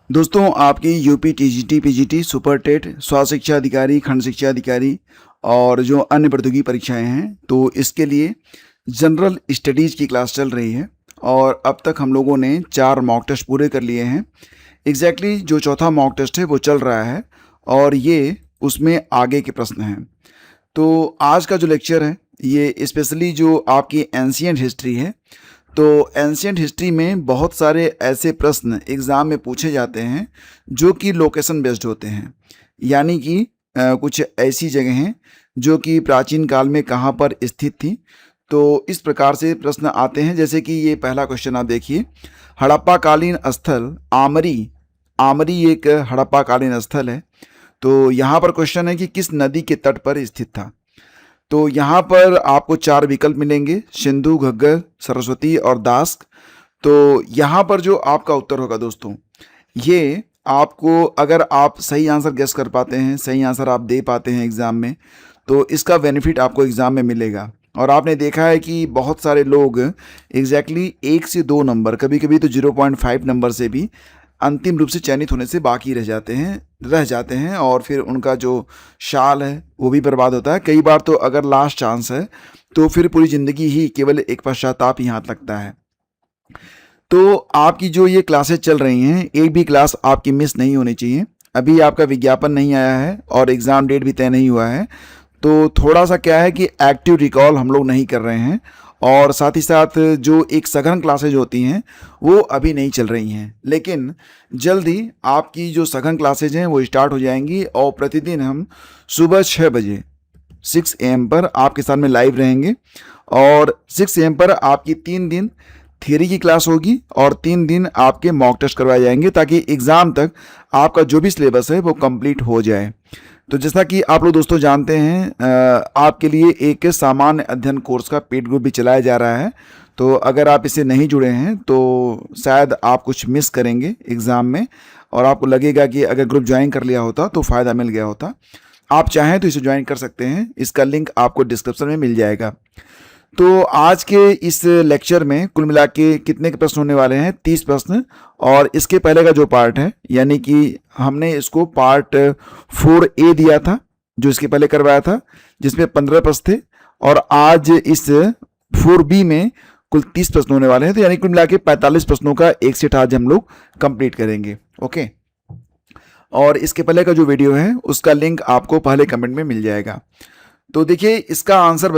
दोस्तों, आपकी UP TGT PGT super TET स्वास्थ्य शिक्षा अधिकारी खंड शिक्षा अधिकारी और जो अन्य प्रतियोगी परीक्षाएं हैं, तो इसके लिए जनरल स्टडीज़ की क्लास चल रही है और अब तक हम लोगों ने 4 मॉक टेस्ट पूरे कर लिए हैं। एग्जैक्टली जो चौथा मॉक टेस्ट है वो चल रहा है और ये उसमें आगे के प्रश्न हैं। तो आज का जो लेक्चर है ये स्पेशली जो आपकी एंशिएंट हिस्ट्री है, तो एंशिएंट हिस्ट्री में बहुत सारे ऐसे प्रश्न एग्ज़ाम में पूछे जाते हैं जो कि लोकेशन बेस्ड होते हैं, यानी कि कुछ ऐसी जगह हैं जो कि प्राचीन काल में कहाँ पर स्थित थी। तो इस प्रकार से प्रश्न आते हैं, जैसे कि ये पहला क्वेश्चन आप देखिए, हड़प्पा कालीन स्थल आमरी। आमरी एक हड़प्पा कालीन स्थल है। तो यहाँ पर क्वेश्चन है कि किस नदी के तट पर स्थित था। तो यहाँ पर आपको 4 विकल्प मिलेंगे, सिंधु, घग्गर, सरस्वती और दास्क। तो यहाँ पर जो आपका उत्तर होगा दोस्तों, ये आपको, अगर आप सही आंसर गेस कर पाते हैं, सही आंसर आप दे पाते हैं एग्ज़ाम में, तो इसका बेनिफिट आपको एग्ज़ाम में मिलेगा। और आपने देखा है कि बहुत सारे लोग एग्जैक्टली 1 से 2 नंबर, कभी कभी तो 0.5 नंबर से भी अंतिम रूप से चयनित होने से बाकी रह जाते हैं और फिर उनका जो शाल है वो भी बर्बाद होता है। कई बार तो अगर लास्ट चांस है तो फिर पूरी ज़िंदगी ही केवल एक पश्चाताप ही हाथ लगता है। तो आपकी जो ये क्लासेस चल रही हैं, एक भी क्लास आपकी मिस नहीं होनी चाहिए। अभी आपका विज्ञापन नहीं आया है और एग्ज़ाम डेट भी तय नहीं हुआ है, तो थोड़ा सा क्या है कि एक्टिव रिकॉल हम लोग नहीं कर रहे हैं और साथ ही साथ जो एक सघन क्लासेज होती हैं वो अभी नहीं चल रही हैं, लेकिन जल्द ही आपकी जो सघन क्लासेज हैं वो स्टार्ट हो जाएंगी और प्रतिदिन हम सुबह 6 बजे 6 AM पर आपके साथ में लाइव रहेंगे और 6 AM पर आपकी 3 दिन थियरी की क्लास होगी और 3 दिन आपके मॉक टेस्ट करवाए जाएंगे ताकि एग्ज़ाम तक आपका जो भी सिलेबस है वो कंप्लीट हो जाए। तो जैसा कि आप लोग दोस्तों जानते हैं, आपके लिए एक सामान्य अध्ययन कोर्स का पेड ग्रुप भी चलाया जा रहा है। तो अगर आप इससे नहीं जुड़े हैं तो शायद आप कुछ मिस करेंगे एग्ज़ाम में और आपको लगेगा कि अगर ग्रुप ज्वाइन कर लिया होता तो फ़ायदा मिल गया होता। आप चाहें तो इसे ज्वाइन कर सकते हैं, इसका लिंक आपको डिस्क्रिप्शन में मिल जाएगा। तो आज के इस लेक्चर में कुल मिला के कितने के प्रश्न होने वाले हैं? 30 प्रश्न। और इसके पहले का जो पार्ट है, यानी कि हमने इसको पार्ट 4A दिया था, जो इसके पहले करवाया था, जिसमें 15 प्रश्न थे, और आज इस 4B में कुल 30 प्रश्न होने वाले हैं। तो यानी कुल मिला के 45 प्रश्नों का एक सेट आज हम लोग कंप्लीट करेंगे। ओके, और इसके पहले का जो वीडियो है उसका लिंक आपको पहले कमेंट में मिल जाएगा। तो देखिए, इसका आंसर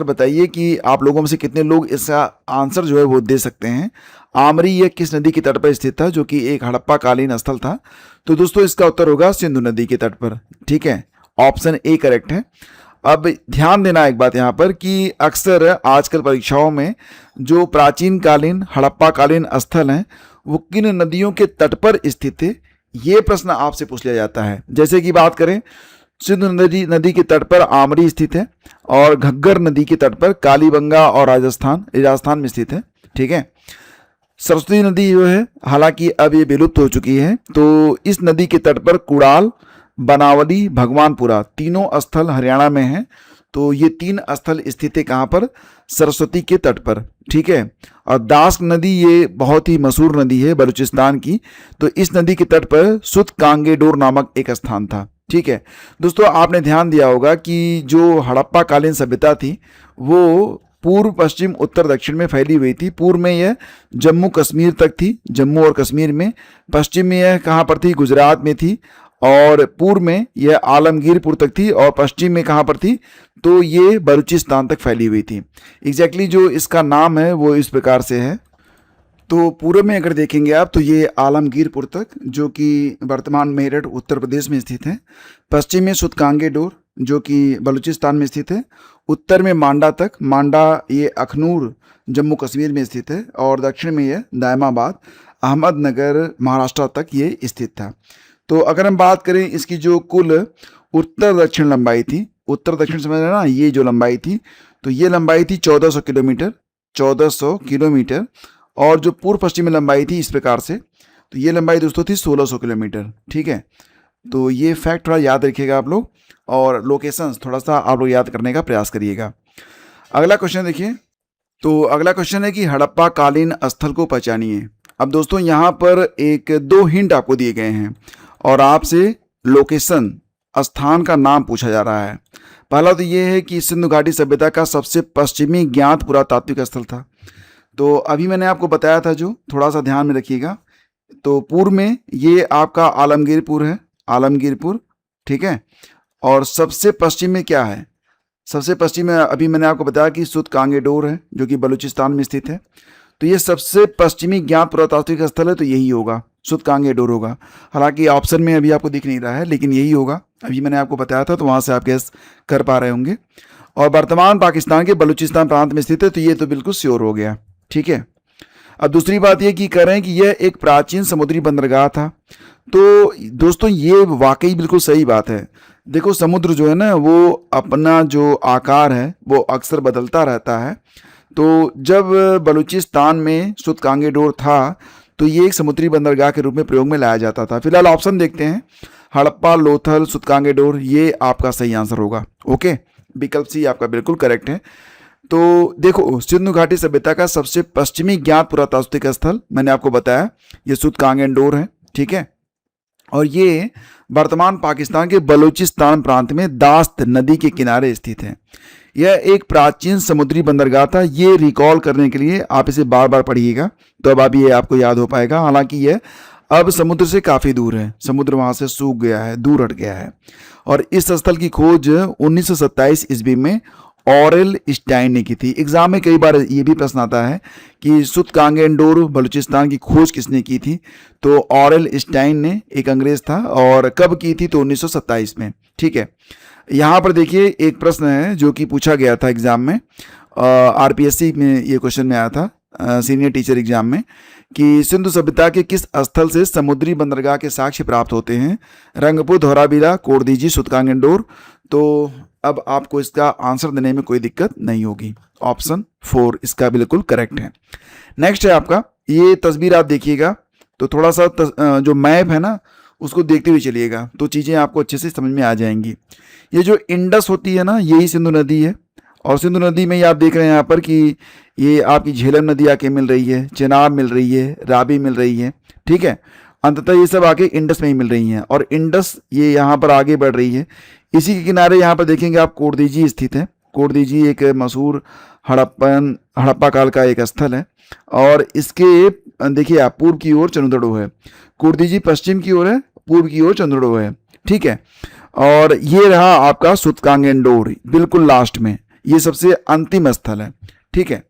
बताइए कि आप लोगों में से कितने लोग इसका आंसर जो है वो दे सकते हैं। आमरी यह किस नदी के तट पर स्थित था, जो कि एक हड़प्पा कालीन स्थल था। तो दोस्तों इसका उत्तर होगा सिंधु नदी के तट पर। ठीक है, ऑप्शन ए करेक्ट है। अब ध्यान देना एक बात यहाँ पर कि अक्सर आजकल परीक्षाओं में जो प्राचीन कालीन हड़प्पा कालीन स्थल हैं वो किन नदियों के तट पर स्थित थे, ये प्रश्न आपसे पूछ लिया जाता है। जैसे कि बात करें, सिंधु नदी के तट पर आमरी स्थित है और घग्गर नदी के तट पर कालीबंगा और राजस्थान में स्थित है। ठीक है, सरस्वती नदी जो है हालांकि अब ये विलुप्त हो चुकी है, तो इस नदी के तट पर कुड़ाल, बनावली, भगवानपुरा तीनों स्थल हरियाणा में हैं। तो ये 3 स्थल स्थित है कहाँ पर? सरस्वती के तट पर। ठीक है, और दास्क नदी ये बहुत ही मशहूर नदी है बलूचिस्तान की। तो इस नदी के तट पर सुत कांगेडोर नामक एक स्थान था। ठीक है दोस्तों, आपने ध्यान दिया होगा कि जो हड़प्पा कालीन सभ्यता थी वो पूर्व, पश्चिम, उत्तर, दक्षिण में फैली हुई थी। पूर्व में यह जम्मू कश्मीर तक थी, जम्मू और कश्मीर में। पश्चिम में यह कहाँ पर थी? गुजरात में थी। और पूर्व में यह आलमगीरपुर तक थी और पश्चिम में कहाँ पर थी? तो ये बलूचिस्तान तक फैली हुई थी। एग्जैक्टली जो इसका नाम है वो इस प्रकार से है। तो पूर्व में अगर देखेंगे आप तो ये आलमगीरपुर तक, जो कि वर्तमान मेरठ उत्तर प्रदेश में स्थित है। पश्चिम में सुतकांगेडोर जो कि बलूचिस्तान में स्थित है। उत्तर में मांडा तक, मांडा ये अखनूर जम्मू कश्मीर में स्थित है। और दक्षिण में ये दायमाबाद अहमदनगर महाराष्ट्र तक ये स्थित था। तो अगर हम बात करें इसकी जो कुल उत्तर दक्षिण लंबाई थी, उत्तर दक्षिण समझ रहे ना, ये जो लंबाई थी, तो ये लंबाई थी 1400 किलोमीटर, 1400 किलोमीटर। और जो पूर्व पश्चिमी लंबाई थी इस प्रकार से, तो ये लंबाई दोस्तों थी 1600 किलोमीटर। ठीक है, तो ये फैक्ट थोड़ा याद रखिएगा आप लोग, और लोकेशंस थोड़ा सा आप लोग याद करने का प्रयास करिएगा। अगला क्वेश्चन देखिए, तो अगला क्वेश्चन है कि हड़प्पा कालीन स्थल को पहचानिए। अब दोस्तों यहाँ पर एक दो हिंट आपको दिए गए हैं और आपसे लोकेशन, स्थान का नाम पूछा जा रहा है। पहला तो ये है कि सिंधु घाटी सभ्यता का सबसे पश्चिमी ज्ञात पुरातात्विक स्थल था। तो अभी मैंने आपको बताया था, जो थोड़ा सा ध्यान में रखिएगा। तो पूर्व में ये आपका आलमगीरपुर है, आलमगीरपुर, ठीक है। और सबसे पश्चिम में क्या है? सबसे पश्चिम में अभी मैंने आपको बताया कि सुत कांगेडोर है, जो कि बलूचिस्तान में स्थित है। तो ये सबसे पश्चिमी ज्ञात पुरातात्विक स्थल है, तो यही होगा, सुत कांगेडोर होगा। हालांकि ऑप्शन में अभी आपको दिख नहीं रहा है, लेकिन यही होगा। अभी मैंने आपको बताया था, तो वहाँ से आप गैस कर पा रहे होंगे। और वर्तमान पाकिस्तान के बलूचिस्तान प्रांत में स्थित है, तो ये तो बिल्कुल श्योर हो गया, ठीक है। अब दूसरी बात ये कि कह रहे हैं कि यह एक प्राचीन समुद्री बंदरगाह था। तो दोस्तों ये वाकई बिल्कुल सही बात है। देखो, समुद्र जो है ना, वो अपना जो आकार है वो अक्सर बदलता रहता है। तो जब बलूचिस्तान में सुत कांगेडोर था, तो ये एक समुद्री बंदरगाह के रूप में प्रयोग में लाया जाता था। फिलहाल ऑप्शन देखते हैं, हड़प्पा, लोथल, सुत कांगेडोर, ये आपका सही आंसर होगा। ओके, विकल्प सी आपका बिल्कुल करेक्ट है। तो देखो, सिंधु घाटी सभ्यता का सबसे पश्चिमी ज्ञात पुरातात्विक स्थल मैंने आपको बताया, ये सुत कांगेडोर है, ठीक है। और ये वर्तमान पाकिस्तान के बलूचिस्तान प्रांत में दास्त नदी के किनारे स्थित है। यह एक प्राचीन समुद्री बंदरगाह था। ये रिकॉल करने के लिए आप इसे बार बार पढ़िएगा, तो अब ये आपको याद हो पाएगा। हालांकि यह अब समुद्र से काफ़ी दूर है, समुद्र वहाँ से सूख गया है, दूर हट गया है। और इस स्थल की खोज 1927 ईस्वी में ऑरेल स्टाइन ने की थी। एग्जाम में कई बार ये भी प्रश्न आता है कि सुत कांगेडोर बलूचिस्तान की खोज किसने की थी? तो ऑरेल स्टाइन ने, एक अंग्रेज था। और कब की थी? तो 1927 में, ठीक है। यहाँ पर देखिए एक प्रश्न है जो कि पूछा गया था एग्जाम में, आरपीएससी में ये क्वेश्चन में आया था, सीनियर टीचर एग्जाम में, कि सिंधु सभ्यता के किस स्थल से समुद्री बंदरगाह के साक्ष्य प्राप्त होते हैं? रंगपुर, धौलावीरा, कोरदीजी, सुत कांगेडोर। तो अब आपको इसका आंसर देने में कोई दिक्कत नहीं होगी। ऑप्शन 4 इसका बिल्कुल करेक्ट है। नेक्स्ट है आपका, ये तस्वीर आप देखिएगा, तो थोड़ा सा जो मैप है ना, उसको देखते हुए चलिएगा, तो चीज़ें आपको अच्छे से समझ में आ जाएंगी। ये जो इंडस होती है ना, यही सिंधु नदी है। और सिंधु नदी में ये आप देख रहे हैं यहाँ पर कि ये आपकी झेलम नदी आके मिल रही है, चेनाब मिल रही है, रावी मिल रही है, ठीक है। अंततः ये सब आके इंडस में ही मिल रही हैं। और इंडस ये यहाँ पर आगे बढ़ रही है। इसी के किनारे यहाँ पर देखेंगे आप कोरदीजी स्थित है। कोरदीजी एक मशहूर हड़प्पा काल का एक स्थल है। और इसके देखिए आप पूर्व की ओर चंद्रडो है, कोरदीजी पश्चिम की ओर है, पूर्व की ओर चंद्रडो है, ठीक है। और ये रहा आपका सुत कांगेडोर, बिल्कुल लास्ट में, ये सबसे अंतिम स्थल है, ठीक है।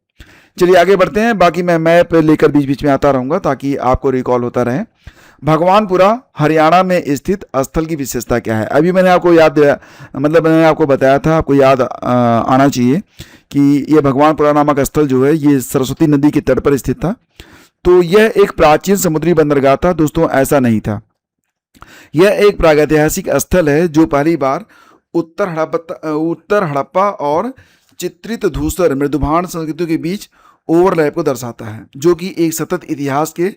चलिए आगे बढ़ते हैं। बाकी मैं मैप लेकर बीच बीच में आता रहूँगा ताकि आपको रिकॉल होता रहे। भगवानपुरा हरियाणा में स्थित स्थल की विशेषता क्या है? अभी मैंने आपको मैंने आपको बताया था, आपको याद आना चाहिए कि ये भगवानपुरा नामक स्थल जो है, ये सरस्वती नदी के तट पर स्थित था। तो यह एक प्राचीन समुद्री बंदरगाह था। दोस्तों ऐसा नहीं था, यह एक प्रागैतिहासिक स्थल है जो पहली बार उत्तर हड़प्पा और चित्रित धूसर मृदुभाण संस्कृतियों के बीच ओवरलैप को दर्शाता है, जो कि एक सतत इतिहास के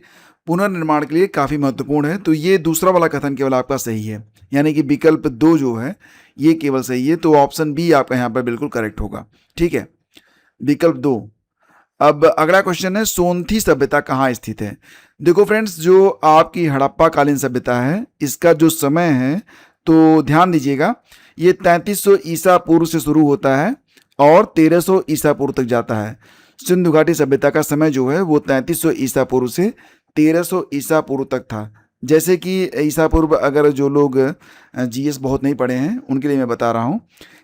पुनर्निर्माण के लिए काफ़ी महत्वपूर्ण है। तो ये दूसरा वाला कथन केवल आपका सही है, यानी कि विकल्प 2 जो है ये केवल सही है। तो ऑप्शन बी आपका यहाँ पर बिल्कुल करेक्ट होगा, ठीक है, विकल्प 2। अब अगला क्वेश्चन है, सोनथी सभ्यता कहाँ स्थित है? देखो फ्रेंड्स, जो आपकी हड़प्पा कालीन सभ्यता है, इसका जो समय है, तो ध्यान दीजिएगा, ये 3300 ईसा पूर्व से शुरू होता है और 1300 ईसा पूर्व तक जाता है। सिंधु घाटी सभ्यता का समय जो है वो 3300 ईसा पूर्व से 1300 ईसा पूर्व तक था। जैसे कि ईसा पूर्व, अगर जो लोग जीएस बहुत नहीं पढ़े हैं उनके लिए मैं बता रहा हूँ।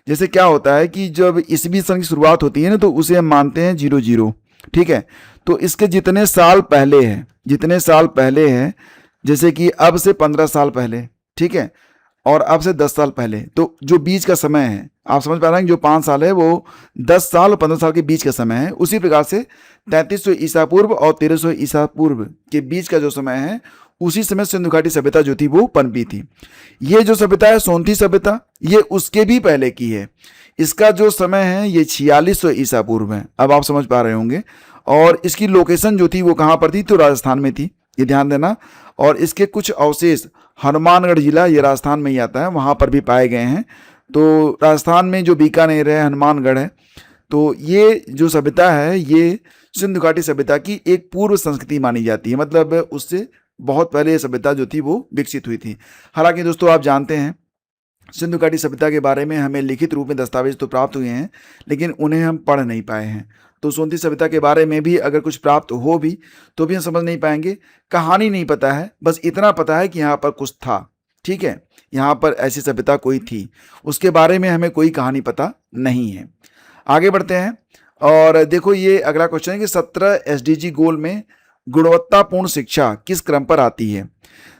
जैसे क्या होता है कि जब ईसवी सन की शुरुआत होती है ना, तो उसे हम मानते हैं 00, ठीक है। तो इसके जितने साल पहले हैं, जैसे कि अब से 15 साल पहले, ठीक है, और अब से 10 साल पहले, तो जो बीच का समय है, आप समझ पा रहे हैं, जो 5 साल है वो 10 साल और 15 साल के बीच का समय है। उसी प्रकार से 3300 ईसा पूर्व और 1300 ईसा पूर्व के बीच का जो समय है, उसी समय सिंधु घाटी सभ्यता जो थी वो पनपी थी। ये जो सभ्यता है सोनथी सभ्यता, ये उसके भी पहले की है। इसका जो समय है ये 4600 ईसा पूर्व है। अब आप समझ पा रहे होंगे। और इसकी लोकेशन जो थी वो कहाँ पर थी? तो राजस्थान में थी, ये ध्यान देना। और इसके कुछ अवशेष हनुमानगढ़ जिला, ये राजस्थान में ही आता है, वहाँ पर भी पाए गए हैं। तो राजस्थान में जो बीकानेर है, हनुमानगढ़ है, तो ये जो सभ्यता है ये सिंधु घाटी सभ्यता की एक पूर्व संस्कृति मानी जाती है, मतलब उससे बहुत पहले ये सभ्यता जो थी वो विकसित हुई थी। हालांकि दोस्तों आप जानते हैं सिंधु घाटी सभ्यता के बारे में हमें लिखित रूप में दस्तावेज तो प्राप्त हुए हैं, लेकिन उन्हें हम पढ़ नहीं पाए हैं। तो सोनती सभ्यता के बारे में भी अगर कुछ प्राप्त हो भी तो भी हम समझ नहीं पाएंगे। कहानी नहीं पता है, बस इतना पता है कि यहाँ पर कुछ था, ठीक है, यहाँ पर ऐसी सभ्यता कोई थी, उसके बारे में हमें कोई कहानी पता नहीं है। आगे बढ़ते हैं और देखो ये अगला क्वेश्चन है कि 17 एसडीजी गोल में गुणवत्तापूर्ण शिक्षा किस क्रम पर आती है।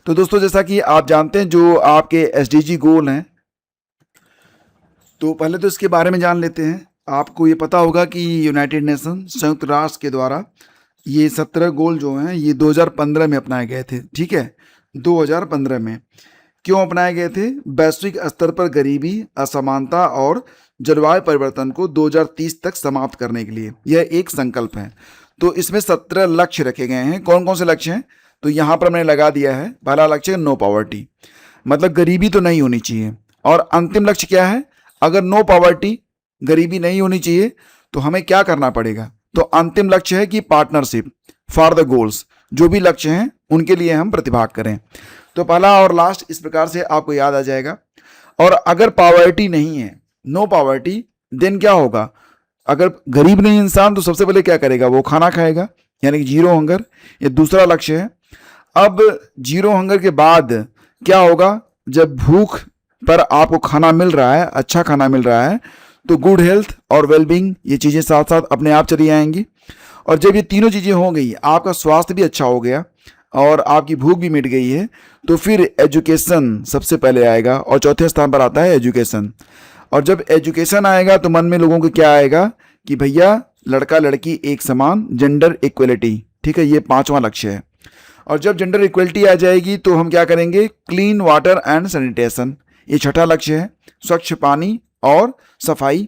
तो दोस्तों जैसा कि आप जानते हैं जो आपके एसडीजी गोल हैं, तो पहले तो इसके बारे में जान लेते हैं। आपको ये पता होगा कि यूनाइटेड नेशन संयुक्त राष्ट्र के द्वारा ये 17 गोल जो हैं ये 2015 में अपनाए गए थे, ठीक है, 2015 में। क्यों अपनाए गए थे? वैश्विक स्तर पर गरीबी, असमानता और जलवायु परिवर्तन को 2030 तक समाप्त करने के लिए यह एक संकल्प है। तो इसमें 17 लक्ष्य रखे गए हैं। कौन कौन से लक्ष्य हैं? तो यहाँ पर मैंने लगा दिया है। पहला लक्ष्य है नो पॉवर्टी, मतलब गरीबी तो नहीं होनी चाहिए। और अंतिम लक्ष्य क्या है? अगर नो पॉवर्टी, गरीबी नहीं होनी चाहिए, तो हमें क्या करना पड़ेगा? तो अंतिम लक्ष्य है कि पार्टनरशिप फॉर द गोल्स, जो भी लक्ष्य हैं उनके लिए हम प्रतिभाग करें। तो पहला और लास्ट इस प्रकार से आपको याद आ जाएगा। और अगर पॉवर्टी नहीं है, नो पॉवर्टी, देन क्या होगा? अगर गरीब नहीं इंसान तो सबसे पहले क्या करेगा? वो खाना खाएगा, यानी कि जीरो हंगर, ये दूसरा लक्ष्य है। अब जीरो हंगर के बाद क्या होगा? जब भूख पर आपको खाना मिल रहा है, अच्छा खाना मिल रहा है, तो गुड हेल्थ और वेलबींग, ये चीज़ें साथ साथ अपने आप चली आएंगी। और जब ये तीनों चीज़ें हो गई, आपका स्वास्थ्य भी अच्छा हो गया और आपकी भूख भी मिट गई है, तो फिर एजुकेशन सबसे पहले आएगा और चौथे स्थान पर आता है एजुकेशन। और जब एजुकेशन आएगा तो मन में लोगों को क्या आएगा कि भैया लड़का लड़की एक समान, जेंडर इक्वलिटी, ठीक है, ये पांचवा लक्ष्य है। और जब जेंडर इक्वलिटी आ जाएगी तो हम क्या करेंगे? क्लीन वाटर एंड सैनिटेशन, ये छठा लक्ष्य है। स्वच्छ पानी और सफाई।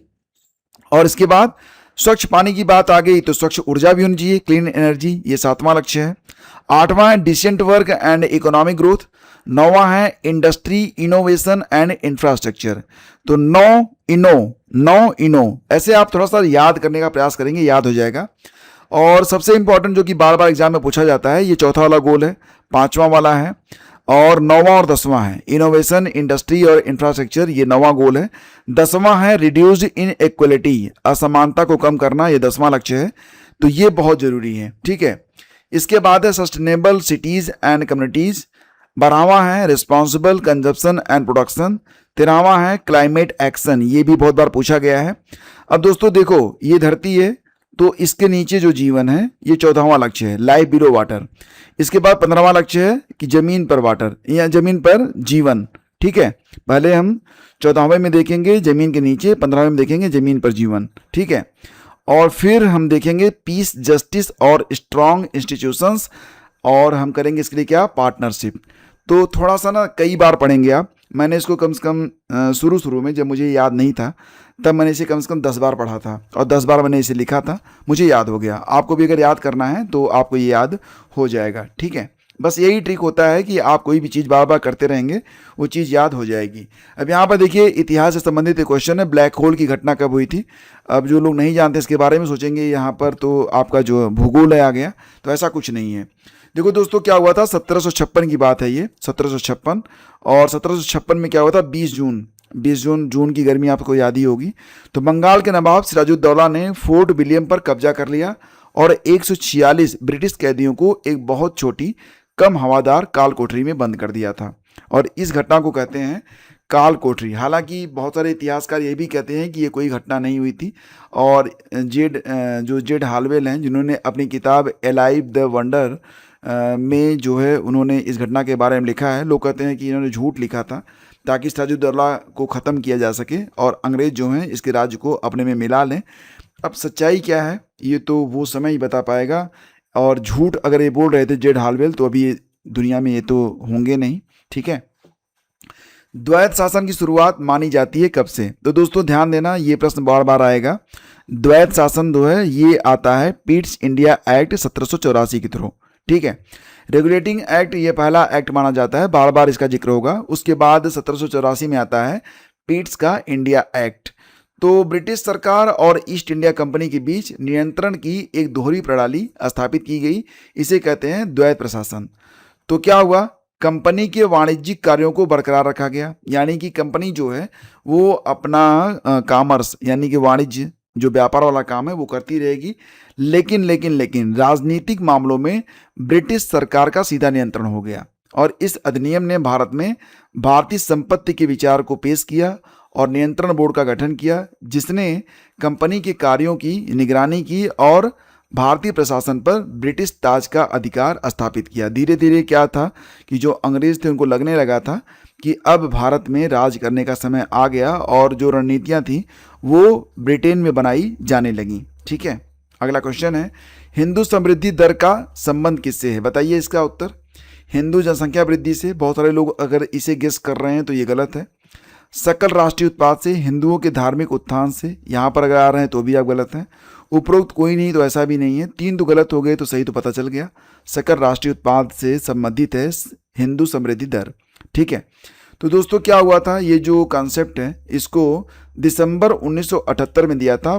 और इसके बाद स्वच्छ पानी की बात आ गई तो स्वच्छ ऊर्जा भी होनी चाहिए, क्लीन एनर्जी, ये सातवां लक्ष्य है। आठवां है decent work and economic growth. नौवां है इंडस्ट्री, इनोवेशन एंड इंफ्रास्ट्रक्चर। तो नौ इनो ऐसे आप थोड़ा सा याद करने का प्रयास करेंगे, याद हो जाएगा। और सबसे इंपॉर्टेंट जो कि बार बार एग्जाम में पूछा जाता है, ये चौथा वाला गोल है, पांचवा वाला है, और नौवां और दसवां है इनोवेशन, इंडस्ट्री और इंफ्रास्ट्रक्चर, ये नौवां गोल है। दसवां है रिड्यूस्ड इनइक्वलिटी, असमानता को कम करना, ये 10वां लक्ष्य है। तो ये बहुत जरूरी है, ठीक है। इसके बाद है सस्टेनेबल सिटीज एंड कम्युनिटीज। 12वां है रिस्पॉन्सिबल कंजप्शन एंड प्रोडक्शन। 13वां है क्लाइमेट एक्शन, ये भी बहुत बार पूछा गया है। अब दोस्तों देखो, ये धरती है तो इसके नीचे जो जीवन है, ये 14वां लक्ष्य है, लाइफ बिलो वाटर। इसके बाद 15वां लक्ष्य है कि जमीन पर वाटर या जमीन पर जीवन, ठीक है। पहले हम 14वें में देखेंगे जमीन के नीचे, 15वें में देखेंगे जमीन पर जीवन, ठीक है। और फिर हम देखेंगे पीस, जस्टिस और स्ट्रॉन्ग इंस्टीट्यूशंस, और हम करेंगे इसके लिए क्या? पार्टनरशिप। तो थोड़ा सा ना कई बार पढ़ेंगे आप। मैंने इसको कम से कम शुरू में जब मुझे याद नहीं था तब मैंने इसे कम से कम 10 बार पढ़ा था और 10 बार मैंने इसे लिखा था, मुझे याद हो गया। आपको भी अगर याद करना है तो आपको ये याद हो जाएगा, ठीक है। बस यही ट्रिक होता है कि आप कोई भी चीज़ बार बार करते रहेंगे, वो चीज़ याद हो जाएगी। अब यहाँ पर देखिए इतिहास से संबंधित एक क्वेश्चन है, ब्लैक होल की घटना कब हुई थी। अब जो लोग नहीं जानते इसके बारे में सोचेंगे यहाँ पर तो आपका जो भूगोल है आ गया, तो ऐसा कुछ नहीं है। देखो दोस्तों क्या हुआ था, 1756 की बात है ये, 1756। और 1756 में क्या हुआ था? 20 जून की गर्मी आपको याद ही होगी। तो बंगाल के नवाब सिराजुद्दौला ने फोर्ट विलियम पर कब्जा कर लिया और 146 ब्रिटिश कैदियों को एक बहुत छोटी कम हवादार काल कोठरी में बंद कर दिया था। और इस घटना को कहते हैं काल कोठरी। हालांकि बहुत सारे इतिहासकार ये भी कहते हैं कि ये कोई घटना नहीं हुई थी। और जेड हालवेल हैं, जिन्होंने अपनी किताब एलाइव द वंडर में जो है उन्होंने इस घटना के बारे में लिखा है। लोग कहते हैं कि इन्होंने झूठ लिखा था ताकि सिराजुद्दौला को ख़त्म किया जा सके और अंग्रेज़ जो हैं इसके राज्य को अपने में मिला लें। अब सच्चाई क्या है ये तो वो समय ही बता पाएगा। और झूठ अगर ये बोल रहे थे जेड हालवेल तो अभी दुनिया में ये तो होंगे नहीं, ठीक है। द्वैत शासन की शुरुआत मानी जाती है कब से? तो दोस्तों ध्यान देना, ये प्रश्न बार बार आएगा। द्वैत शासन जो है ये आता है पिट्स इंडिया एक्ट 1784 के थ्रू, ठीक है। रेगुलेटिंग एक्ट ये पहला एक्ट माना जाता है, बार बार इसका जिक्र होगा। उसके बाद 1784 में आता है पिट्स का इंडिया एक्ट। तो ब्रिटिश सरकार और ईस्ट इंडिया कंपनी के बीच नियंत्रण की एक दोहरी प्रणाली स्थापित की गई, इसे कहते हैं द्वैत प्रशासन। तो क्या हुआ, कंपनी के वाणिज्यिक कार्यों को बरकरार रखा गया, यानी कि कंपनी जो है वो अपना कॉमर्स यानी कि वाणिज्य जो व्यापार वाला काम है वो करती रहेगी, लेकिन राजनीतिक मामलों में ब्रिटिश सरकार का सीधा नियंत्रण हो गया। और इस अधिनियम ने भारत में भारतीय संपत्ति के विचार को पेश किया और नियंत्रण बोर्ड का गठन किया, जिसने कंपनी के कार्यों की निगरानी की और भारतीय प्रशासन पर ब्रिटिश ताज का अधिकार स्थापित किया। धीरे धीरे क्या था कि जो अंग्रेज थे उनको लगने लगा था कि अब भारत में राज करने का समय आ गया और जो रणनीतियाँ थी वो ब्रिटेन में बनाई जाने लगी। ठीक है, अगला क्वेश्चन है, हिंदू समृद्धि दर का संबंध किससे है? बताइए इसका उत्तर। हिंदू जनसंख्या वृद्धि से। बहुत सारे लोग अगर इसे गेस कर रहे हैं तो ये गलत है। सकल राष्ट्रीय उत्पाद से, हिंदुओं के धार्मिक उत्थान से, यहाँ पर अगर आ रहे हैं तो भी आप गलत हैं। उपरोक्त कोई नहीं तो ऐसा भी नहीं है, तीन तो गलत हो गए तो सही तो पता चल गया। सकल राष्ट्रीय उत्पाद से संबंधित है हिंदू समृद्धि दर। ठीक है, तो दोस्तों क्या हुआ था, ये जो कॉन्सेप्ट है इसको दिसंबर 1978 में दिया था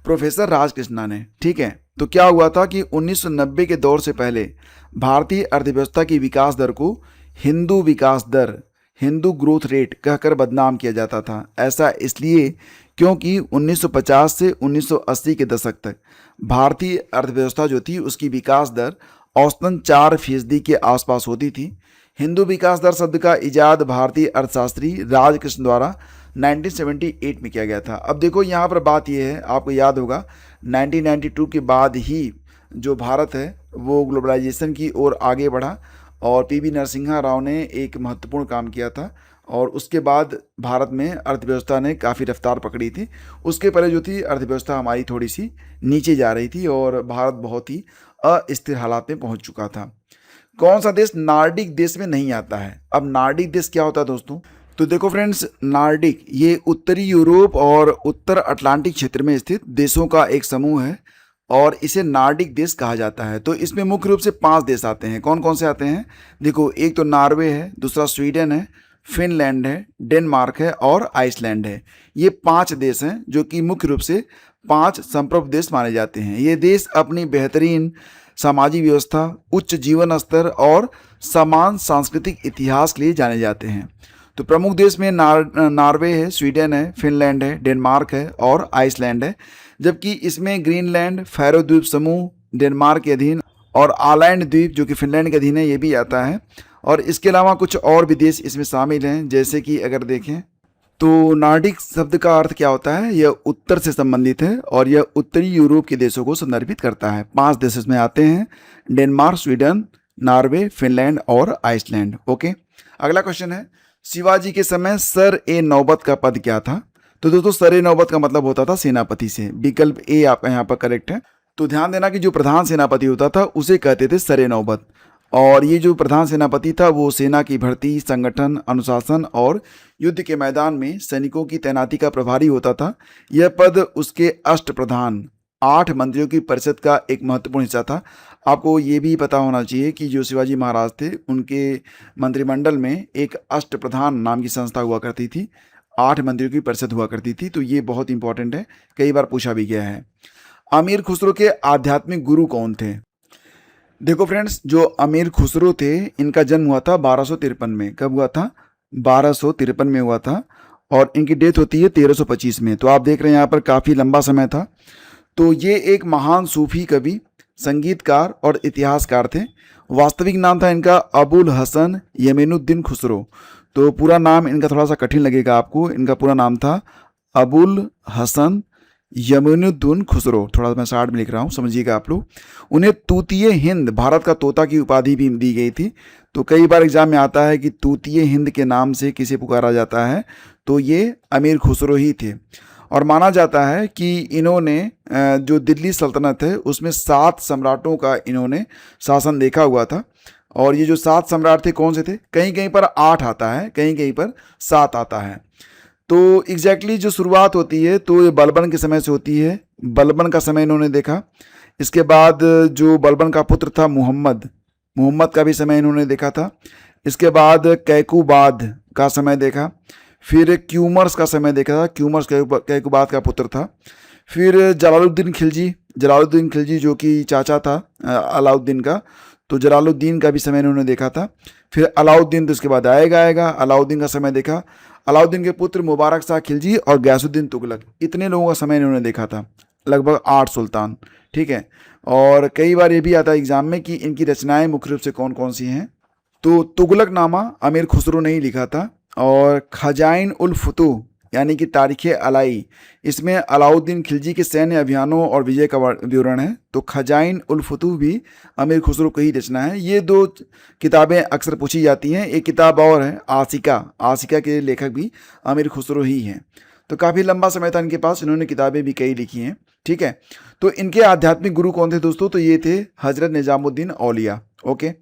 प्रोफेसर राजकृष्णा ने। ठीक है, तो क्या हुआ था कि 1990 के दौर से पहले भारतीय अर्थव्यवस्था की विकास दर को हिंदू विकास दर, हिंदू ग्रोथ रेट कहकर बदनाम किया जाता था। ऐसा इसलिए क्योंकि 1950 से 1980 के दशक तक भारतीय अर्थव्यवस्था जो थी उसकी विकास दर औसतन 4% के आसपास होती थी। हिंदू विकास दर शब्द का इजाद भारतीय अर्थशास्त्री राजकृष्ण द्वारा 1978 में किया गया था। अब देखो यहाँ पर बात यह है, आपको याद होगा 1992 के बाद ही जो भारत है वो ग्लोबलाइजेशन की ओर आगे बढ़ा और पीवी नरसिम्हा राव ने एक महत्वपूर्ण काम किया था और उसके बाद भारत में अर्थव्यवस्था ने काफ़ी रफ्तार पकड़ी थी। उसके पहले जो थी अर्थव्यवस्था हमारी थोड़ी सी नीचे जा रही थी और भारत बहुत ही अस्थिर हालात में पहुंच चुका था। कौन सा देश नार्डिक देश में नहीं आता है? अब नार्डिक देश क्या होता है दोस्तों? तो देखो फ्रेंड्स, नार्डिक ये उत्तरी यूरोप और उत्तर अटलांटिक क्षेत्र में स्थित देशों का एक समूह है और इसे नार्डिक देश कहा जाता है। तो इसमें मुख्य रूप से 5 देश आते हैं। कौन कौन से आते हैं? देखो, एक तो नॉर्वे है, दूसरा स्वीडन है, फिनलैंड है, डेनमार्क है और आइसलैंड है। ये 5 देश हैं जो कि मुख्य रूप से 5 संप्रभु देश माने जाते हैं। ये देश अपनी बेहतरीन सामाजिक व्यवस्था, उच्च जीवन स्तर और समान सांस्कृतिक इतिहास के लिए जाने जाते हैं। तो प्रमुख देश में नॉर्वे है, स्वीडन है, फिनलैंड है, डेनमार्क है और आइसलैंड है। जबकि इसमें ग्रीनलैंड, फैरो द्वीप समूह डेनमार्क के अधीन और आलैंड द्वीप जो कि फिनलैंड के अधीन है ये भी आता है। और इसके अलावा कुछ और भी देश इसमें शामिल हैं, जैसे कि अगर देखें तो नार्डिक शब्द का अर्थ क्या होता है? यह उत्तर से संबंधित है और यह उत्तरी यूरोप के देशों को संदर्भित करता है। 5 देश इसमें आते हैं, डेनमार्क, स्वीडन, नॉर्वे, फिनलैंड और आइसलैंड। ओके, अगला क्वेश्चन है, शिवाजी के समय सर ए नौबत का पद क्या था? तो दोस्तों सर ए नौबत का मतलब होता था सेनापति से। विकल्प ए आपका यहाँ पर करेक्ट है। तो ध्यान देना कि जो प्रधान सेनापति होता था उसे कहते थे सर ए नौबत और ये जो प्रधान सेनापति था वो सेना की भर्ती, संगठन, अनुशासन और युद्ध के मैदान में सैनिकों की तैनाती का प्रभारी होता था। यह पद उसके अष्टप्रधान 8 मंत्रियों की परिषद का एक महत्वपूर्ण हिस्सा था। आपको ये भी पता होना चाहिए कि जो शिवाजी महाराज थे उनके मंत्रिमंडल में एक अष्टप्रधान नाम की संस्था हुआ करती थी, 8 मंत्रियों की परिषद हुआ करती थी। तो ये बहुत इंपॉर्टेंट है, कई बार पूछा भी गया है। अमीर खुसरो के आध्यात्मिक गुरु कौन थे? देखो फ्रेंड्स, जो अमीर खुसरो थे इनका जन्म हुआ था 1253 में। कब हुआ था? 1253 में हुआ था और इनकी डेथ होती है 1325 में। तो आप देख रहे हैं यहाँ पर काफ़ी लंबा समय था। तो ये एक महान सूफी कवि, संगीतकार और इतिहासकार थे। वास्तविक नाम था इनका अबुल हसन यमीनुद्दीन खुसरो। तो पूरा नाम इनका थोड़ा सा कठिन लगेगा आपको। इनका पूरा नाम था अबुल हसन यमीनुद्दीन खुसरो। थोड़ा मैं शार्ट में लिख रहा हूँ, समझिएगा आप लोग। उन्हें तूतीय हिंद, भारत का तोता की उपाधि भी दी गई थी। तो कई बार एग्जाम में आता है कि तूतीय हिंद के नाम से किसे पुकारा जाता है, तो ये अमीर खुसरो ही थे। और माना जाता है कि इन्होंने जो दिल्ली सल्तनत है उसमें 7 सम्राटों का इन्होंने शासन देखा हुआ था। और ये जो 7 सम्राट थे कौन से थे? कहीं कहीं पर 8 आता है, कहीं कहीं पर 7 आता है। तो एग्जैक्टली जो शुरुआत होती है तो ये बलबन के समय से होती है। बलबन का समय इन्होंने देखा। इसके बाद जो बलबन का पुत्र था मुहम्मद का भी समय इन्होंने देखा था। इसके बाद कैकुबाद का समय देखा। फिर क्यूमर्स का समय देखा था, क्यूमर्स कैकुबात का पुत्र था। फिर जलालुद्दीन खिलजी जो कि चाचा था अलाउद्दीन का, तो जलालुद्दीन का भी समय इन्होंने देखा था। फिर अलाउद्दीन तो इसके बाद आएगा, अलाउद्दीन का समय देखा। अलाउद्दीन के पुत्र मुबारक शाह खिलजी और गयासुद्दीन तुगलक, इतने लोगों का समय इन्होंने देखा था, लगभग 8 सुल्तान। ठीक है, और कई बार ये भी आता है एग्जाम में कि इनकी रचनाएं मुख्य रूप से कौन कौन सी हैं। तो तुगलकनामा अमीर खुसरो ने ही लिखा था, और खजाइन उल फुतूह यानी कि तारीख़ अलाई, इसमें अलाउद्दीन खिलजी के सैन्य अभियानों और विजय का विवरण है। तो खजाइन उल फुतूह भी अमीर खुसरो की ही रचना है। ये 2 किताबें अक्सर पूछी जाती हैं। एक किताब और है आसिका के लेखक भी अमीर खुसरो ही हैं। तो काफ़ी लंबा समय था इनके पास, इन्होंने किताबें भी कई लिखी हैं। ठीक है, तो इनके आध्यात्मिक गुरु कौन थे दोस्तों? तो ये थे हजरत निजामुद्दीन औलिया। ओके,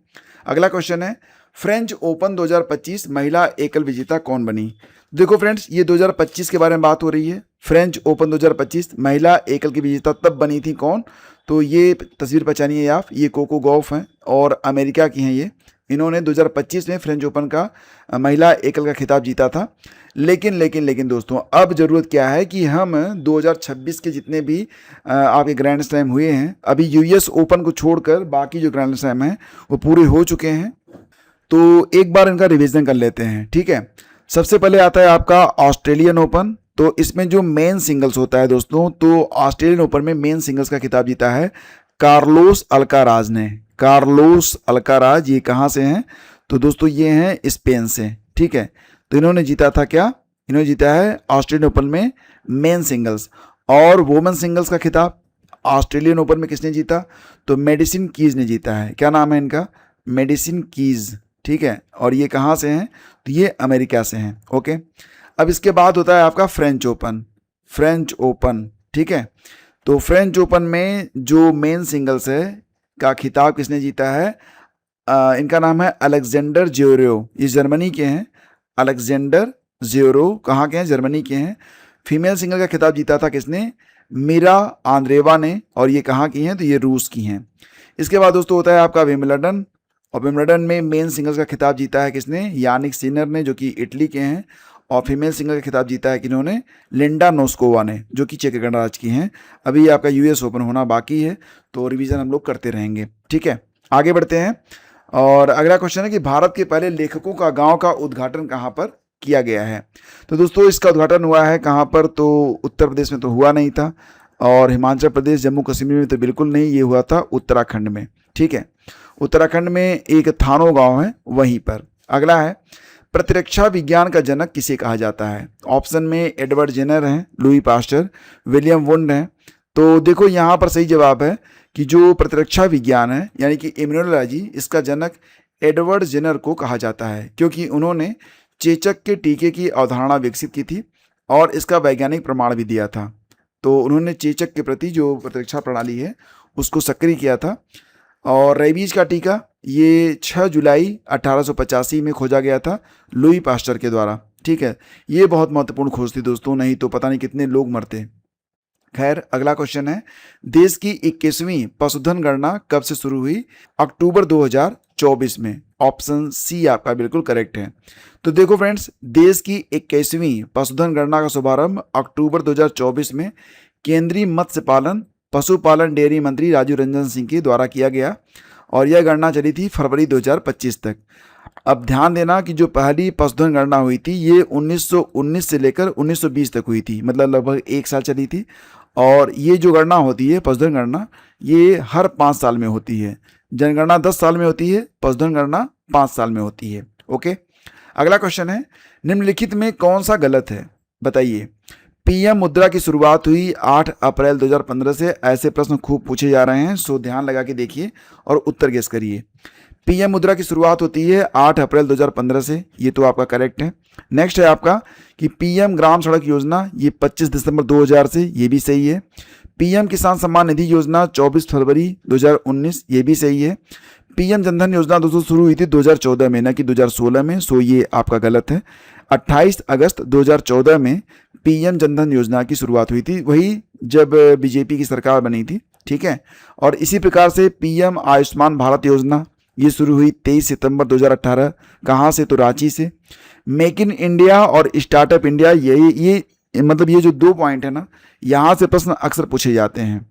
अगला क्वेश्चन है, फ्रेंच ओपन 2025 महिला एकल विजेता कौन बनी? देखो फ्रेंड्स, ये 2025 के बारे में बात हो रही है। फ्रेंच ओपन 2025 महिला एकल की विजेता तब बनी थी कौन? तो ये तस्वीर पहचानिए आप, ये कोको गॉफ हैं और अमेरिका की हैं ये। इन्होंने 2025 में फ्रेंच ओपन का महिला एकल का खिताब जीता था। लेकिन दोस्तों, अब ज़रूरत क्या है कि हम 2026 के जितने भी आपके ग्रैंड स्लैम हुए हैं, अभी यूएस ओपन को छोड़कर बाकी जो ग्रैंड स्लैम हैं वो पूरे हो चुके हैं। तो एक बार इनका रिवीजन कर लेते हैं। ठीक है, सबसे पहले आता है आपका ऑस्ट्रेलियन ओपन। तो इसमें जो मेन सिंगल्स होता है दोस्तों, तो ऑस्ट्रेलियन ओपन में मेन सिंगल्स का खिताब जीता है कार्लोस अल्काराज ने। कार्लोस अल्काराज ये कहाँ से हैं? तो दोस्तों ये हैं स्पेन से। ठीक है, तो इन्होंने जीता था क्या? इन्होंने जीता है ऑस्ट्रेलियन ओपन में मेन सिंगल्स। और वुमेन सिंगल्स का खिताब ऑस्ट्रेलियन ओपन में किसने जीता? तो मेडिसिन कीज ने जीता है। क्या नाम है इनका? Medicine keys. ठीक है, और ये कहाँ से हैं? तो ये अमेरिका से हैं। ओके, अब इसके बाद होता है आपका फ्रेंच ओपन। ठीक है, तो फ्रेंच ओपन में जो मेन सिंगल्स है का खिताब किसने जीता है? इनका नाम है अलेक्जेंडर ज्वेरेव। ये जर्मनी के हैं। अलेक्जेंडर ज्वेरेव कहाँ के हैं? जर्मनी के हैं। फीमेल सिंगल का खिताब जीता था किसने? मीरा आंद्रेवा ने, और ये कहाँ की हैं? तो ये रूस की हैं। इसके बाद दोस्तों होता है आपका विम्बलडन, और विम्बलडन में मेन सिंगल्स का खिताब जीता है किसने? यानिक सिनर ने, जो कि इटली के हैं। और फीमेल सिंगल का खिताब जीता है किन्होंने? लिंडा नोस्कोवा ने, जो कि चेक गणराज्य की हैं। अभी आपका यूएस ओपन होना बाकी है, तो रिवीजन हम लोग करते रहेंगे। ठीक है, आगे बढ़ते हैं। और अगला क्वेश्चन है कि भारत के पहले लेखकों का गांव का उद्घाटन कहाँ पर किया गया है? तो दोस्तों इसका उद्घाटन हुआ है कहाँ पर? तो उत्तर प्रदेश में तो हुआ नहीं था, और हिमाचल प्रदेश, जम्मू कश्मीर में तो बिल्कुल नहीं, ये हुआ था उत्तराखंड में। ठीक है, उत्तराखंड में एक थानो गांव है, वहीं पर। अगला है, प्रतिरक्षा विज्ञान का जनक किसे कहा जाता है? ऑप्शन में एडवर्ड जेनर हैं, लुई पास्चर, विलियम वुंड हैं। तो देखो यहाँ पर सही जवाब है कि जो प्रतिरक्षा विज्ञान है यानी कि इम्यूनोलॉजी, इसका जनक एडवर्ड जेनर को कहा जाता है, क्योंकि उन्होंने चेचक के टीके की अवधारणा विकसित की थी और इसका वैज्ञानिक प्रमाण भी दिया था। तो उन्होंने चेचक के प्रति जो प्रतिरक्षा प्रणाली है उसको सक्रिय किया था। और रेबीज का टीका ये 6 जुलाई 1885 में खोजा गया था लुई पास्चर के द्वारा। ठीक है, ये बहुत महत्वपूर्ण खोज थी दोस्तों, नहीं तो पता नहीं कितने लोग मरते। खैर, अगला क्वेश्चन है, देश की 21वीं पशुधन गणना कब से शुरू हुई? अक्टूबर 2024 में। ऑप्शन सी आपका बिल्कुल करेक्ट है। तो देखो फ्रेंड्स, देश की 21वीं पशुधन गणना का शुभारंभ अक्टूबर 2024 में केंद्रीय मत्स्य पालन पशुपालन डेयरी मंत्री राजीव रंजन सिंह के द्वारा किया गया, और यह गणना चली थी फरवरी 2025 तक। अब ध्यान देना कि जो पहली पशुधन गणना हुई थी ये 1919 से लेकर 1920 तक हुई थी, मतलब लगभग 1 साल चली थी। और ये जो गणना होती है पशुधन गणना, ये हर 5 साल में होती है। जनगणना 10 साल में होती है, पशुधन गणना 5 साल में होती है। ओके, अगला क्वेश्चन है, निम्नलिखित में कौन सा गलत है? बताइए। पीएम मुद्रा की शुरुआत हुई 8 अप्रैल 2015 से। ऐसे प्रश्न खूब पूछे जा रहे हैं, सो ध्यान लगा के देखिए और उत्तर गेस करिए। पीएम मुद्रा की शुरुआत होती है 8 अप्रैल 2015 से, ये तो आपका करेक्ट है। नेक्स्ट है आपका कि पीएम ग्राम सड़क योजना ये 25 दिसंबर 2000 से, ये भी सही है। पीएम किसान सम्मान निधि योजना 24 फरवरी 2019, ये भी सही है। पीएम जनधन योजना दोस्तों शुरू हुई थी 2014 में, न कि 2016 में, सो ये आपका गलत है। 28 अगस्त 2014 में पीएम जनधन योजना की शुरुआत हुई थी, वही जब बीजेपी की सरकार बनी थी। ठीक है, और इसी प्रकार से पीएम आयुष्मान भारत योजना ये शुरू हुई 23 सितंबर 2018। कहाँ से? तो रांची से। मेक इन इंडिया और स्टार्टअप इंडिया, ये मतलब ये जो 2 पॉइंट है ना, यहाँ से प्रश्न अक्सर पूछे जाते हैं।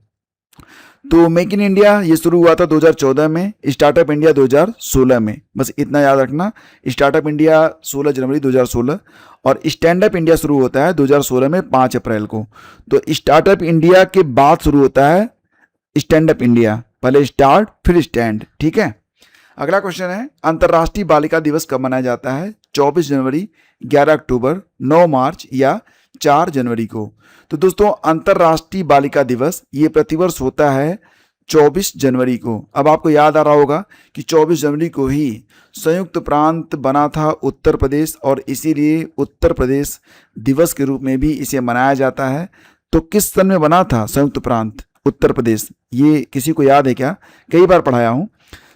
तो मेक इन इंडिया ये शुरू हुआ था 2014 में, स्टार्टअप इंडिया 2016 में। बस इतना याद रखना, स्टार्टअप इंडिया 16 जनवरी 2016 और स्टैंड अप इंडिया शुरू होता है 2016 में 5 अप्रैल को। तो स्टार्टअप इंडिया के बाद शुरू होता है स्टैंड अप इंडिया, पहले स्टार्ट फिर स्टैंड, ठीक है। अगला क्वेश्चन है, अंतर्राष्ट्रीय बालिका दिवस कब मनाया जाता है? 24 जनवरी, 11 अक्टूबर, 9 मार्च या 4 जनवरी को? तो दोस्तों अंतर्राष्ट्रीय बालिका दिवस ये प्रतिवर्ष होता है 24 जनवरी को। अब आपको याद आ रहा होगा कि 24 जनवरी को ही संयुक्त प्रांत बना था उत्तर प्रदेश, और इसीलिए उत्तर प्रदेश दिवस के रूप में भी इसे मनाया जाता है। तो किस सन में बना था संयुक्त प्रांत उत्तर प्रदेश? ये किसी को याद है क्या? कई बार पढ़ाया हूँ।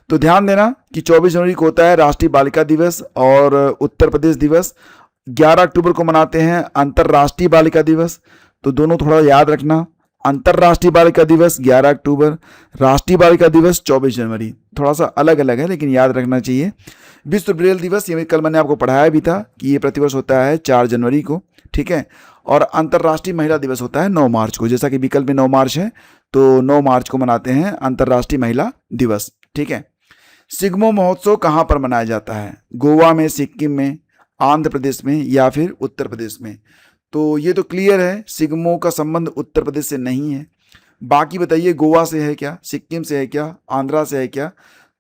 तो ध्यान देना कि 24 जनवरी को होता है राष्ट्रीय बालिका दिवस, और उत्तर प्रदेश दिवस 11 अक्टूबर को मनाते हैं अंतर्राष्ट्रीय बालिका दिवस। तो दोनों थोड़ा याद रखना, अंतर्राष्ट्रीय बालिका दिवस 11 अक्टूबर, राष्ट्रीय बालिका दिवस 24 जनवरी। थोड़ा सा अलग अलग है लेकिन याद रखना चाहिए। विश्व ब्रेल दिवस, ये कल मैंने आपको पढ़ाया भी था कि ये प्रतिवर्ष होता है 4 जनवरी को, ठीक है। और अंतर्राष्ट्रीय महिला दिवस होता है 9 मार्च को, जैसा कि विकल्प में 9 मार्च है तो 9 मार्च को मनाते हैं अंतर्राष्ट्रीय महिला दिवस, ठीक है। सिग्मो महोत्सव कहाँ पर मनाया जाता है? गोवा में, सिक्किम में, आंध्र प्रदेश में या फिर उत्तर प्रदेश में? तो ये तो क्लियर है, सिग्मो का संबंध उत्तर प्रदेश से नहीं है। बाकी बताइए, गोवा से है क्या, सिक्किम से है क्या, आंध्रा से है क्या?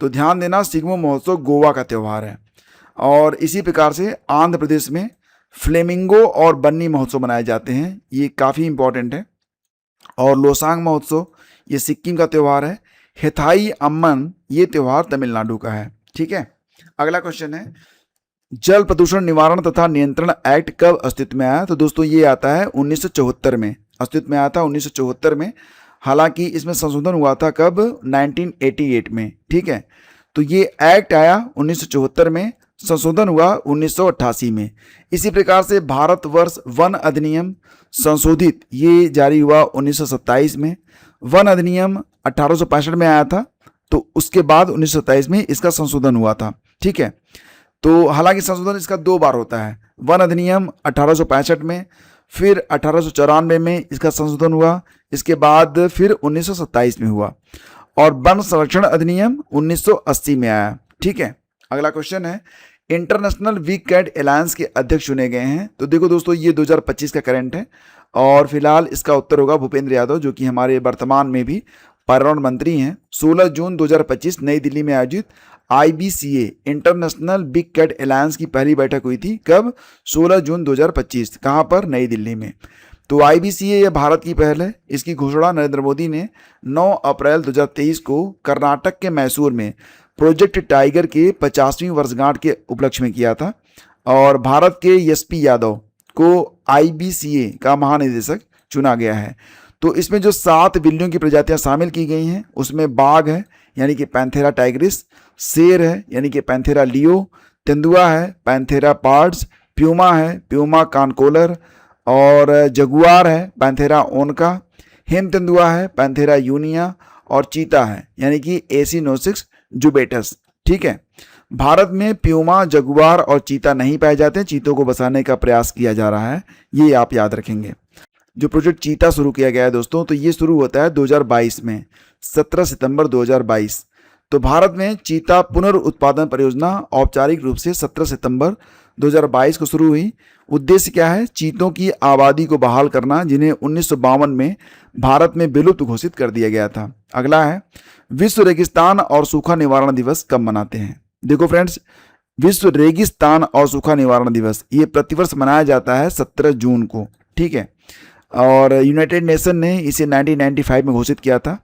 तो ध्यान देना, सिग्मो महोत्सव गोवा का त्यौहार है। और इसी प्रकार से आंध्र प्रदेश में फ्लेमिंगो और बन्नी महोत्सव मनाए जाते हैं, ये काफ़ी इंपॉर्टेंट है। और लोसांग महोत्सव ये सिक्किम का त्यौहार है। हेथाई अम्मन ये त्यौहार तमिलनाडु का है, ठीक है। अगला क्वेश्चन है, जल प्रदूषण निवारण तथा नियंत्रण एक्ट कब अस्तित्व में आया? तो दोस्तों ये आता है 1974 में, अस्तित्व में आया था 1974 में। हालांकि इसमें संशोधन हुआ था कब? 1988 में, ठीक है। तो ये एक्ट आया 1974 में, संशोधन हुआ 1988 में। इसी प्रकार से भारतवर्ष वन अधिनियम संशोधित ये जारी हुआ 1927 में। वन अधिनियम 1865 में आया था, तो उसके बाद 1927 में इसका संशोधन हुआ था, ठीक है। तो हालांकि संशोधन इसका 2 बार होता है, वन अधिनियम 1865 में, फिर 1894 में इसका संशोधन हुआ, इसके बाद फिर 1927 में हुआ। और वन संरक्षण अधिनियम 1980 में आया, ठीक है। अगला क्वेश्चन है, इंटरनेशनल वीक कैट अलायंस के अध्यक्ष चुने गए हैं? तो देखो दोस्तों ये 2025 का करंट है, और फिलहाल इसका उत्तर होगा भूपेंद्र यादव, जो कि हमारे वर्तमान में भी पर्यावरण मंत्री हैं। 16 जून 2025 नई दिल्ली में आयोजित IBCA international big cat alliance की पहली बैठक हुई थी। कब? 16 जून 2025। कहाँ पर? नई दिल्ली में। तो IBCA यह भारत की पहल है। इसकी घोषणा नरेंद्र मोदी ने 9 अप्रैल 2023 को कर्नाटक के मैसूर में प्रोजेक्ट टाइगर के 50वीं वर्षगांठ के उपलक्ष्य में किया था। और भारत के SP यादव को IBCA का महानिदेशक चुना गया है। तो इसमें जो 7 बिल्लियों की प्रजातियां शामिल की गई हैं उसमें बाघ है यानी कि पैंथेरा टाइग्रिस, शेर है यानी कि पैंथेरा लियो, तेंदुआ है पैंथेरा पार्ड्स, प्यूमा है प्यूमा कानकोलर, और जगुआर है पैंथेरा ओनका, हिम तेंदुआ है पैंथेरा यूनिया, और चीता है यानी कि एसिनोसिक्स जुबेटस, ठीक है। भारत में प्यूमा, जगुआर और चीता नहीं पाए जाते। चीतों को बसाने का प्रयास किया जा रहा है, ये आप याद रखेंगे। जो प्रोजेक्ट चीता शुरू किया गया है दोस्तों, तो ये शुरू होता है 2022 में, 17 सितंबर 2022। तो भारत में चीता पुनर्उत्पादन परियोजना औपचारिक रूप से 17 सितंबर 2022 को शुरू हुई। उद्देश्य क्या है? चीतों की आबादी को बहाल करना, जिन्हें 1952 में भारत में विलुप्त घोषित कर दिया गया था। अगला है, विश्व रेगिस्तान और सूखा निवारण दिवस कब मनाते हैं? देखो फ्रेंड्स, विश्व रेगिस्तान और सूखा निवारण दिवस ये प्रतिवर्ष मनाया जाता है 17 जून को, ठीक है। और यूनाइटेड नेशन ने इसे 1995 में घोषित किया था।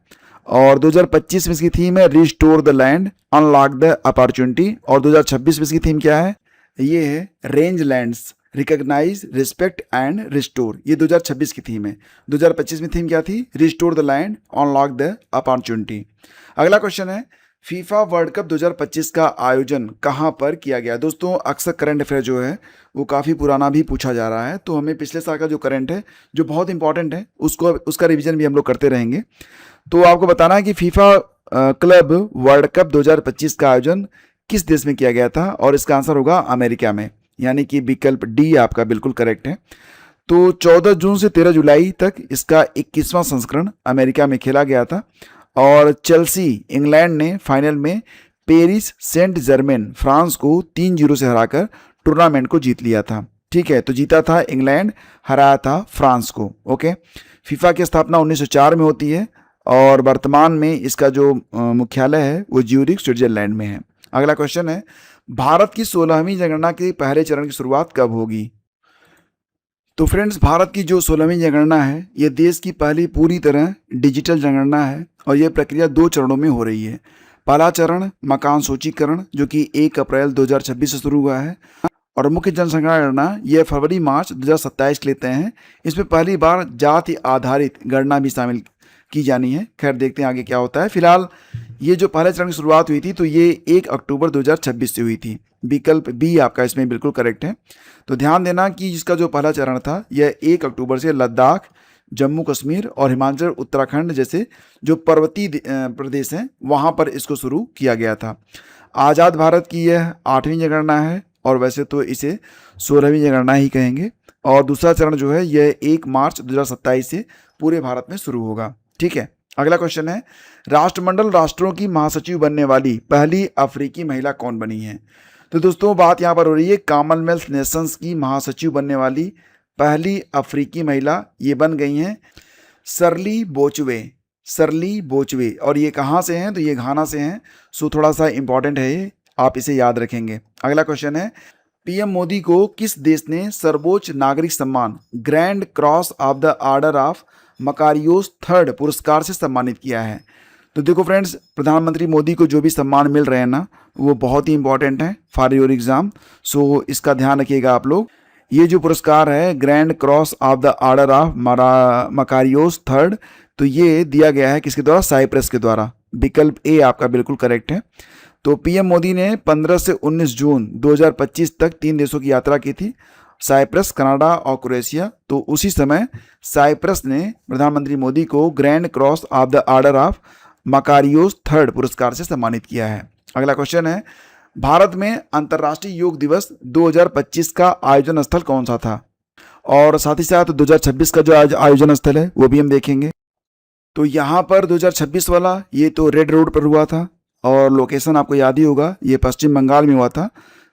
और 2025 में इसकी थीम है restore the land, unlock the opportunity. और 2026 में इसकी थीम क्या है? ये है rangelands, recognise, respect and restore. ये 2026 की थीम है। 2025 में थीम क्या थी? Restore the land, unlock the opportunity. अगला क्वेश्चन है, फीफा वर्ल्ड कप 2025 का आयोजन कहाँ पर किया गया? दोस्तों अक्सर करंट अफेयर जो है वो काफ़ी पुराना भी पूछा जा रहा है, तो हमें पिछले साल का जो करंट है जो बहुत इंपॉर्टेंट है उसका रिवीजन भी हम लोग करते रहेंगे। तो आपको बताना है कि फीफा क्लब वर्ल्ड कप 2025 का आयोजन किस देश में किया गया था, और इसका आंसर होगा अमेरिका में, यानी कि विकल्प डी आपका बिल्कुल करेक्ट है। तो 14 जून से 13 जुलाई तक इसका 21वां संस्करण अमेरिका में खेला गया था, और चेल्सी इंग्लैंड ने फाइनल में पेरिस सेंट जर्मेन फ्रांस को 3-0 से हराकर टूर्नामेंट को जीत लिया था। ठीक है, तो जीता था इंग्लैंड, हराया था फ्रांस को। ओके, फीफा की स्थापना 1904 में होती है, और वर्तमान में इसका जो मुख्यालय है वो ज्यूरिख स्विट्जरलैंड में है। अगला क्वेश्चन है, भारत की 16वीं जनगणना के पहले चरण की शुरुआत कब होगी? तो फ्रेंड्स, भारत की जो 16वीं जनगणना है ये देश की पहली पूरी तरह डिजिटल जनगणना है, और यह प्रक्रिया 2 चरणों में हो रही है। पहला चरण मकान सूचीकरण जो कि 1 अप्रैल 2026 से शुरू हुआ है, और मुख्य जनसंख्या गणना यह फरवरी-मार्च 2027 लेते हैं। इसमें पहली बार जाति आधारित गणना भी शामिल की जानी है। खैर देखते हैं आगे क्या होता है। फिलहाल ये जो पहले चरण की शुरुआत हुई थी तो ये 1 अक्टूबर 2026 से हुई थी। विकल्प बी आपका इसमें बिल्कुल करेक्ट है। तो ध्यान देना कि इसका जो पहला चरण था यह 1 अक्टूबर से लद्दाख, जम्मू कश्मीर और हिमाचल उत्तराखंड जैसे जो पर्वतीय प्रदेश हैं वहाँ पर इसको शुरू किया गया था। आज़ाद भारत की यह 8वीं जनगणना है, और वैसे तो इसे 16वीं जनगणना ही कहेंगे। और दूसरा चरण जो है यह 1 मार्च 2027 से पूरे भारत में शुरू होगा। ठीक है, अगला क्वेश्चन है, राष्ट्रमंडल राष्ट्रों की महासचिव बनने वाली पहली अफ्रीकी महिला कौन बनी है? तो दोस्तों बात यहाँ पर हो रही है कॉमनवेल्थ नेशंस की महासचिव बनने वाली पहली अफ्रीकी महिला ये बन गई हैं सरली बोचवे। और ये कहाँ से हैं? तो ये घाना से हैं। सो थोड़ा सा इंपॉर्टेंट है ये, आप इसे याद रखेंगे। अगला क्वेश्चन है, पीएम मोदी को किस देश ने सर्वोच्च नागरिक सम्मान grand cross of the order of Makarios third पुरस्कार से सम्मानित किया है? तो देखो फ्रेंड्स, प्रधानमंत्री मोदी को जो भी सम्मान मिल रहे हैं ना वो बहुत ही इंपॉर्टेंट है फॉर योर एग्जाम। सो इसका ध्यान रखिएगा आप लोग। ये जो पुरस्कार है grand cross of the order of Makarios third, तो ये दिया गया है किसके द्वारा? साइप्रस के द्वारा। विकल्प ए आपका बिल्कुल करेक्ट है। तो पीएम मोदी ने 15 से 19 जून 2025 तक 3 देशों की यात्रा की थी, साइप्रस, कनाडा और क्रोएशिया। तो उसी समय साइप्रस ने प्रधानमंत्री मोदी को grand cross of the order of Makarios third पुरस्कार से सम्मानित किया है। अगला क्वेश्चन है, भारत में अंतर्राष्ट्रीय योग दिवस 2025 का आयोजन स्थल कौन सा था? और साथ ही साथ 2026 का जो आयोजन स्थल है वो भी हम देखेंगे। तो यहाँ पर 2026 वाला ये तो रेड रोड पर हुआ था, और लोकेशन आपको याद ही होगा, ये पश्चिम बंगाल में हुआ था।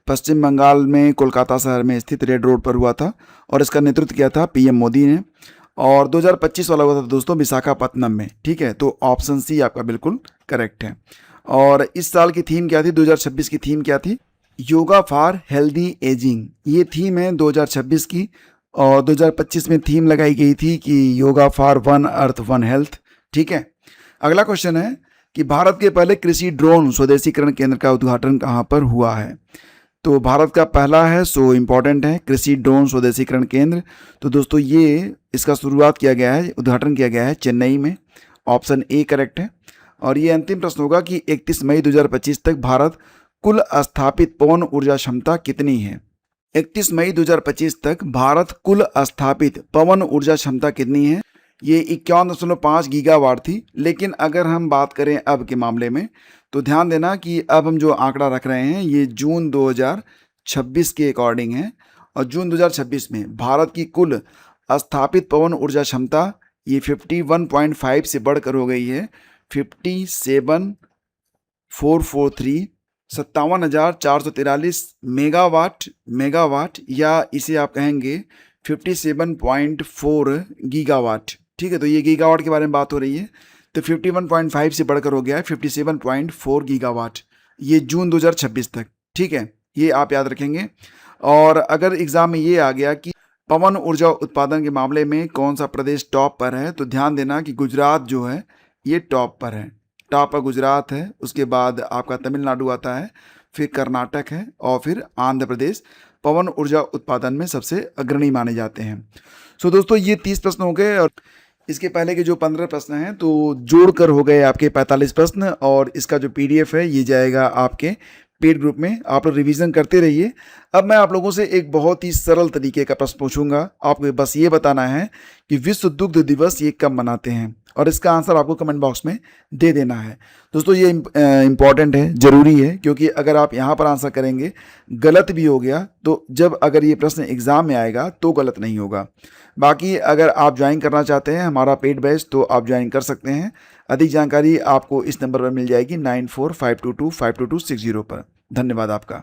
पश्चिम बंगाल में कोलकाता शहर में स्थित रेड रोड पर हुआ था, और इसका नेतृत्व किया था पीएम मोदी ने। और 2025 वाला हुआ था दोस्तों विशाखापत्तनम में। ठीक है, तो ऑप्शन सी आपका बिल्कुल करेक्ट है। और इस साल की थीम क्या थी? 2026 की थीम क्या थी? योगा फॉर हेल्दी एजिंग, ये थीम है 2026 की। और 2025 में थीम लगाई गई थी कि yoga for one earth one health. ठीक है, अगला क्वेश्चन है कि भारत के पहले कृषि ड्रोन स्वदेशीकरण केंद्र का उद्घाटन कहाँ पर हुआ है? तो भारत का पहला है, सो इम्पॉर्टेंट है, कृषि ड्रोन स्वदेशीकरण केंद्र। तो दोस्तों ये इसका शुरुआत किया गया है, उद्घाटन किया गया है चेन्नई में। ऑप्शन ए करेक्ट है। और ये अंतिम प्रश्न होगा कि 31 मई 2025 तक भारत कुल स्थापित पवन ऊर्जा क्षमता कितनी है? 31 मई 2025 तक भारत कुल स्थापित पवन ऊर्जा क्षमता कितनी है? ये 51.5 गीगावाट थी। लेकिन अगर हम बात करें अब के मामले में तो ध्यान देना कि अब हम जो आंकड़ा रख रहे हैं ये जून 2026 के अकॉर्डिंग है, और जून 2026 में भारत की कुल स्थापित पवन ऊर्जा क्षमता ये 51.5 से बढ़कर हो गई है 57,443 57,443 मेगावाट, या इसे आप कहेंगे 57.4 गीगावाट। ठीक है, तो ये गीगावाट के बारे में बात हो रही है। तो 51.5 से बढ़कर हो गया है 57.4 गीगावाट, ये जून 2026 तक। ठीक है, ये आप याद रखेंगे। और अगर एग्जाम में ये आ गया कि पवन ऊर्जा उत्पादन के मामले में कौन सा प्रदेश टॉप पर है, तो ध्यान देना कि गुजरात जो है ये टॉप पर है। टॉप पर गुजरात है, उसके बाद आपका तमिलनाडु आता है, फिर कर्नाटक है, और फिर आंध्र प्रदेश पवन ऊर्जा उत्पादन में सबसे अग्रणी माने जाते हैं। सो दोस्तों ये 30 प्रश्न हो गए, और इसके पहले के जो 15 प्रश्न हैं तो जोड़कर हो गए आपके 45 प्रश्न। और इसका जो PDF है ये जाएगा आपके पेड ग्रुप में। आप लोग रिवीजन करते रहिए। अब मैं आप लोगों से एक बहुत ही सरल तरीके का प्रश्न पूछूंगा। आपको बस ये बताना है कि विश्व दुग्ध दिवस ये कब मनाते हैं, और इसका आंसर आपको कमेंट बॉक्स में दे देना है। दोस्तों ये इम्पॉर्टेंट है, ज़रूरी है, क्योंकि अगर आप यहाँ पर आंसर करेंगे गलत भी हो गया तो जब अगर ये प्रश्न एग्ज़ाम में आएगा तो गलत नहीं होगा। बाकी अगर आप ज्वाइन करना चाहते हैं हमारा पेड बैच तो आप ज्वाइन कर सकते हैं। अधिक जानकारी आपको इस नंबर पर मिल जाएगी 9452252260 पर। धन्यवाद आपका।